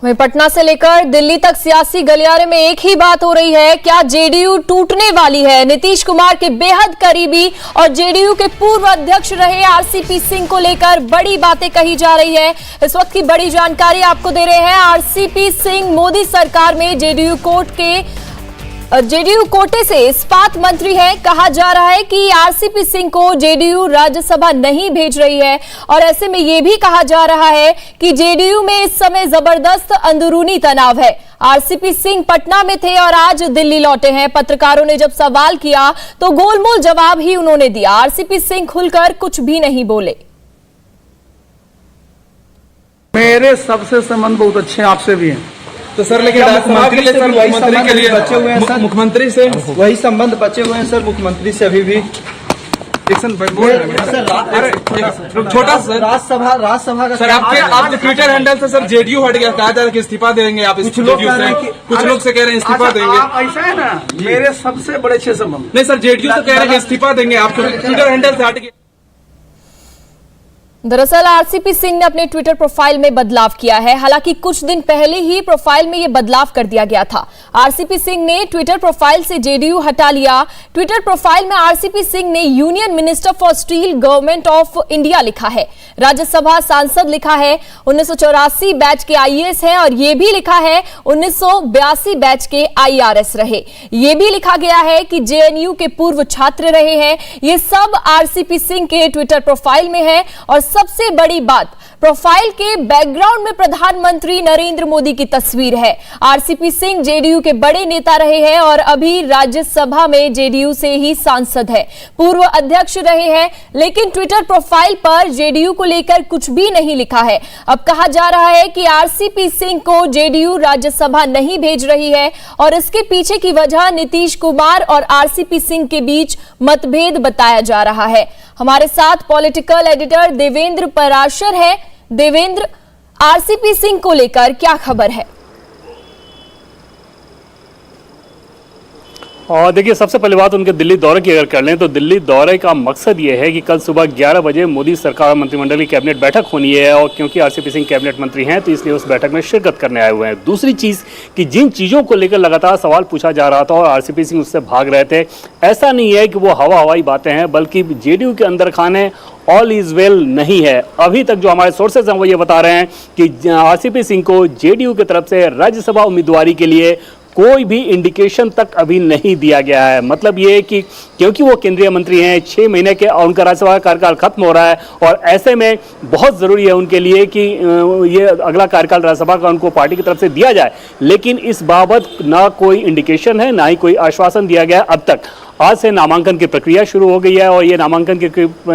वहीं पटना से लेकर दिल्ली तक सियासी गलियारे में एक ही बात हो रही है, क्या जेडीयू टूटने वाली है? नीतीश कुमार के बेहद करीबी और जेडीयू के पूर्व अध्यक्ष रहे आरसीपी सिंह को लेकर बड़ी बातें कही जा रही है। इस वक्त की बड़ी जानकारी आपको दे रहे हैं। आरसीपी सिंह मोदी सरकार में जेडीयू कोटे से इस्पात मंत्री है। कहा जा रहा है कि आरसीपी सिंह को जेडीयू राज्यसभा नहीं भेज रही है और ऐसे में यह भी कहा जा रहा है कि जेडीयू में इस समय जबरदस्त अंदरूनी तनाव है। आरसीपी सिंह पटना में थे और आज दिल्ली लौटे हैं। पत्रकारों ने जब सवाल किया तो गोलमोल जवाब ही उन्होंने दिया। आरसीपी सिंह खुलकर कुछ भी नहीं बोले। मेरे सबसे संबंध बहुत अच्छे आपसे भी हैं। तो सर लेकिन मुख्यमंत्री से मुख्यमंत्री के लिए बचे हुए हैं सर, मुख्यमंत्री से वही संबंध बचे हुए हैं सर, मुख्यमंत्री से अभी भी। छोटा सर राज्यसभा का सर आपके ट्विटर हैंडल से सर जेडीयू हट गया, कहा जा रहा है कि इस्तीफा देंगे आप। कुछ लोग से कह रहे हैं इस्तीफा देंगे। ऐसा है ना, मेरे सबसे बड़े अच्छे संबंध। नहीं सर, जेडीयू से कह रहे हैं कि इस्तीफा देंगे, आप ट्विटर हैंडल से हट गए। दरअसल आरसीपी सिंह ने अपने ट्विटर प्रोफाइल में बदलाव किया है। हालांकि कुछ दिन पहले ही प्रोफाइल में यह बदलाव कर दिया गया था। आरसीपी सिंह ने ट्विटर प्रोफाइल से जेडीयू हटा लिया। ट्विटर प्रोफाइल में आरसीपी सिंह ने union minister for steel government of India लिखा है। राज्यसभा सांसद लिखा है। 1984 बैच के आईएएस हैं और यह भी लिखा है 1982 बैच के आईआरएस रहे। यह भी लिखा गया है कि जेएनयू के पूर्व छात्र रहे हैं। यह सब आरसीपी सिंह के ट्विटर प्रोफाइल में है और सबसे बड़ी बात, प्रोफाइल के बैकग्राउंड में प्रधानमंत्री नरेंद्र मोदी की तस्वीर है। आरसीपी सिंह जेडीयू के बड़े नेता रहे हैं और अभी राज्यसभा में जेडीयू से ही सांसद है। पूर्व अध्यक्ष रहे हैं, लेकिन ट्विटर प्रोफाइल पर जेडीयू को लेकर कुछ भी नहीं लिखा है। अब कहा जा रहा है कि आरसीपी सिंह को जेडीयू राज्यसभा नहीं भेज रही है और इसके पीछे की वजह नीतीश कुमार और आरसीपी सिंह के बीच मतभेद बताया जा रहा है। हमारे साथ पॉलिटिकल एडिटर देवेंद्र पराशर है। देवेंद्र, आरसीपी सिंह को लेकर क्या खबर है? और देखिए, सबसे पहली बात उनके दिल्ली दौरे की अगर कर लें तो दिल्ली दौरे का मकसद ये है कि कल सुबह 11 बजे मोदी सरकार मंत्रिमंडल की कैबिनेट बैठक होनी है और क्योंकि आरसीपी सिंह कैबिनेट मंत्री हैं तो इसलिए उस बैठक में शिरकत करने आए हुए हैं। दूसरी चीज़ कि जिन चीज़ों को लेकर लगातार सवाल पूछा जा रहा था और आरसीपी सिंह उससे भाग रहे थे, ऐसा नहीं है कि वो हवाई बातें हैं, बल्कि जेडीयू के अंदर खाने ऑल इज वेल नहीं है। अभी तक जो हमारे सोर्सेज हैं वो ये बता रहे हैं कि आरसीपी सिंह को जेडीयू की तरफ से राज्यसभा उम्मीदवारी के लिए कोई भी इंडिकेशन तक अभी नहीं दिया गया है। मतलब ये कि क्योंकि वो केंद्रीय मंत्री हैं, 6 महीने के और उनका राज्यसभा कार्यकाल खत्म हो रहा है और ऐसे में बहुत ज़रूरी है उनके लिए कि ये अगला कार्यकाल राज्यसभा का उनको पार्टी की तरफ से दिया जाए। लेकिन इस बाबत ना कोई इंडिकेशन है, ना ही कोई आश्वासन दिया गया अब तक। आज से नामांकन की प्रक्रिया शुरू हो गई है और ये नामांकन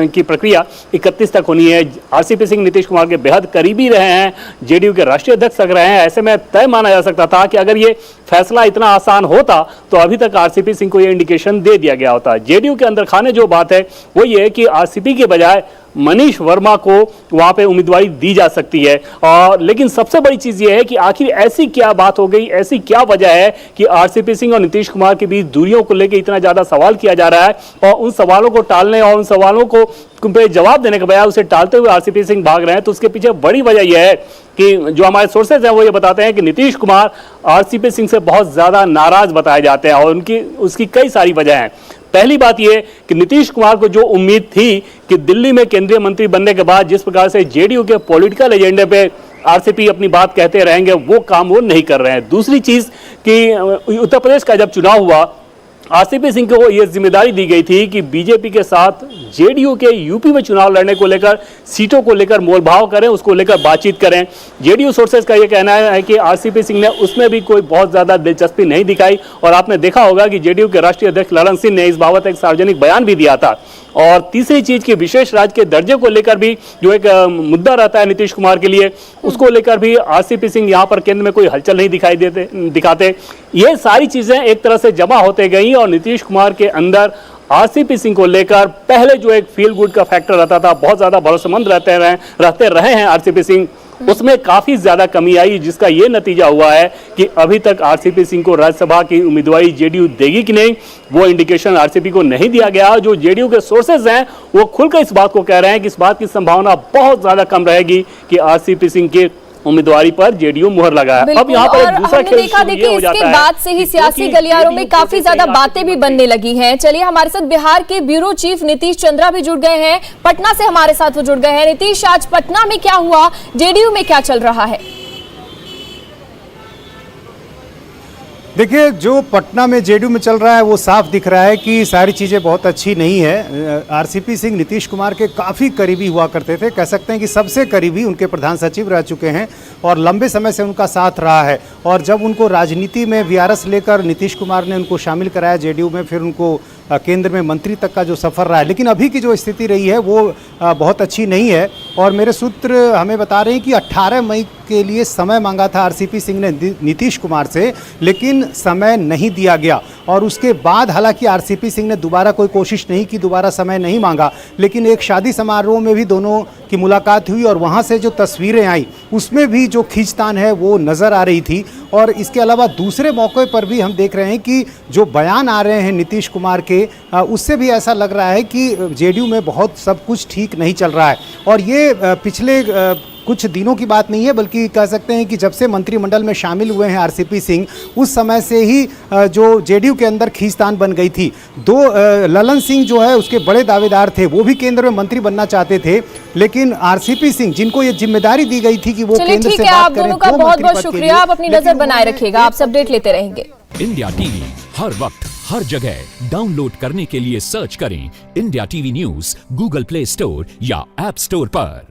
की प्रक्रिया 31 तक होनी है। आरसीपी सिंह नीतीश कुमार के बेहद करीबी रहे हैं, जेडीयू के राष्ट्रीय अध्यक्ष तक रहे हैं। ऐसे में तय माना जा सकता था कि अगर ये फैसला इतना आसान होता तो अभी तक आरसीपी सिंह को ये इंडिकेशन दे दिया गया होता। जेडीयू के अंदर खाने जो बात है वो ये है कि आरसीपी के बजाय मनीष वर्मा को वहां पे उम्मीदवारी दी जा सकती है। और लेकिन सबसे बड़ी चीज ये है कि आखिर ऐसी क्या बात हो गई, ऐसी क्या वजह है कि आरसीपी सिंह और नीतीश कुमार के बीच दूरियों को लेकर इतना ज्यादा सवाल किया जा रहा है और उन सवालों को टालने और उन सवालों को पे जवाब देने के बजाय उसे टालते हुए आरसीपी सिंह भाग रहे हैं। तो उसके पीछे बड़ी वजह यह है कि जो हमारे सोर्सेज हैं वो ये बताते हैं कि नीतीश कुमार आरसीपी सिंह से बहुत ज्यादा नाराज बताए जाते हैं और उसकी कई सारी वजह हैं। पहली बात यह कि नीतीश कुमार को जो उम्मीद थी कि दिल्ली में केंद्रीय मंत्री बनने के बाद जिस प्रकार से जेडीयू के पॉलिटिकल एजेंडे पे आरसीपी अपनी बात कहते रहेंगे, वो काम वो नहीं कर रहे हैं। दूसरी चीज कि उत्तर प्रदेश का जब चुनाव हुआ, आरसीपी सिंह को यह जिम्मेदारी दी गई थी कि बीजेपी के साथ जेडीयू के यूपी में चुनाव लड़ने को लेकर, सीटों को लेकर मोलभाव करें, उसको लेकर बातचीत करें। जेडीयू सोर्सेज का यह कहना है कि आरसीपी सिंह ने उसमें भी कोई बहुत ज्यादा दिलचस्पी नहीं दिखाई और आपने देखा होगा कि जेडीयू के राष्ट्रीय अध्यक्ष ललन सिंह ने इस बाबत एक सार्वजनिक बयान भी दिया था। और तीसरी चीज की विशेष राज्य के दर्जे को लेकर भी जो एक मुद्दा रहता है नीतीश कुमार के लिए, उसको लेकर भी आरसीपी सिंह यहाँ पर केंद्र में कोई हलचल नहीं दिखाते। ये सारी चीजें एक तरह से जमा होते गई और नीतीश कुमार के अंदर आरसीपी सिंह को लेकर पहले जो एक फील गुड का फैक्टर रहता था, बहुत ज्यादा भरोसेमंद रहते रहे हैं आरसीपी सिंह, उसमें काफी ज्यादा कमी आई, जिसका ये नतीजा हुआ है कि अभी तक आरसीपी सिंह को राज्यसभा की उम्मीदवारी जेडीयू देगी कि नहीं, वो इंडिकेशन आरसीपी को नहीं दिया गया। जो जेडीयू के सोर्सेज हैं वो खुलकर इस बात को कह रहे हैं कि इस बात की संभावना बहुत ज्यादा कम रहेगी कि आरसीपी सिंह के उम्मीदवारी पर जेडीयू मुहर लगाया। अब बिल्कुल, यहाँ पर और एक दूसरा हमने खेल देखा शुरू ये देखिए हो इसके जाता है बाद से ही कि सियासी क्योंकि गलियारों में JDU काफी को ज्यादा कहीं बातें भी बनने लगी हैं। चलिए हमारे साथ बिहार के ब्यूरो चीफ नीतीश चंद्रा भी जुड़ गए हैं, पटना से हमारे साथ वो जुड़ गए हैं। नीतीश, आज पटना में क्या हुआ, जेडीयू में क्या चल रहा है? देखिए, जो पटना में जेडीयू में चल रहा है वो साफ दिख रहा है कि सारी चीज़ें बहुत अच्छी नहीं है। आरसीपी सिंह नीतीश कुमार के काफ़ी करीबी हुआ करते थे, कह सकते हैं कि सबसे करीबी उनके प्रधान सचिव रह चुके हैं और लंबे समय से उनका साथ रहा है। और जब उनको राजनीति में वीआरएस लेकर नीतीश कुमार ने उनको शामिल कराया जेडीयू में, फिर उनको केंद्र में मंत्री तक का जो सफ़र रहा है, लेकिन अभी की जो स्थिति रही है वो बहुत अच्छी नहीं है। और मेरे सूत्र हमें बता रहे हैं कि 18 मई के लिए समय मांगा था आरसीपी सिंह ने नीतीश कुमार से, लेकिन समय नहीं दिया गया। और उसके बाद हालांकि आरसीपी सिंह ने दोबारा कोई कोशिश नहीं की, दोबारा समय नहीं मांगा, लेकिन एक शादी समारोह में भी दोनों की मुलाकात हुई और वहाँ से जो तस्वीरें आई उसमें भी जो खींचतान है वो नज़र आ रही थी। और इसके अलावा दूसरे मौके पर भी हम देख रहे हैं कि जो बयान आ रहे हैं नीतीश कुमार के, उससे भी ऐसा लग रहा है कि जेडीयू में बहुत सब कुछ ठीक नहीं चल रहा है। और ये पिछले कुछ दिनों की बात नहीं है, बल्कि कह सकते हैं कि जब से मंत्रिमंडल में शामिल हुए हैं आरसीपी सिंह, उस समय से ही जो जेडीयू के अंदर खींचतान बन गई थी। ललन सिंह जो है उसके बड़े दावेदार थे, वो भी केंद्र में मंत्री बनना चाहते थे, लेकिन आरसीपी सिंह जिनको ये जिम्मेदारी दी गई थी कि वो केंद्र से बात करें, आप दोनों का बहुत बहुत शुक्रिया, आप अपनी नजर बनाए रखिएगा, आप अपडेट लेते रहेंगे। इंडिया टीवी हर वक्त हर जगह डाउनलोड करने के लिए सर्च करें India TV news Google play store या ऐप स्टोर पर।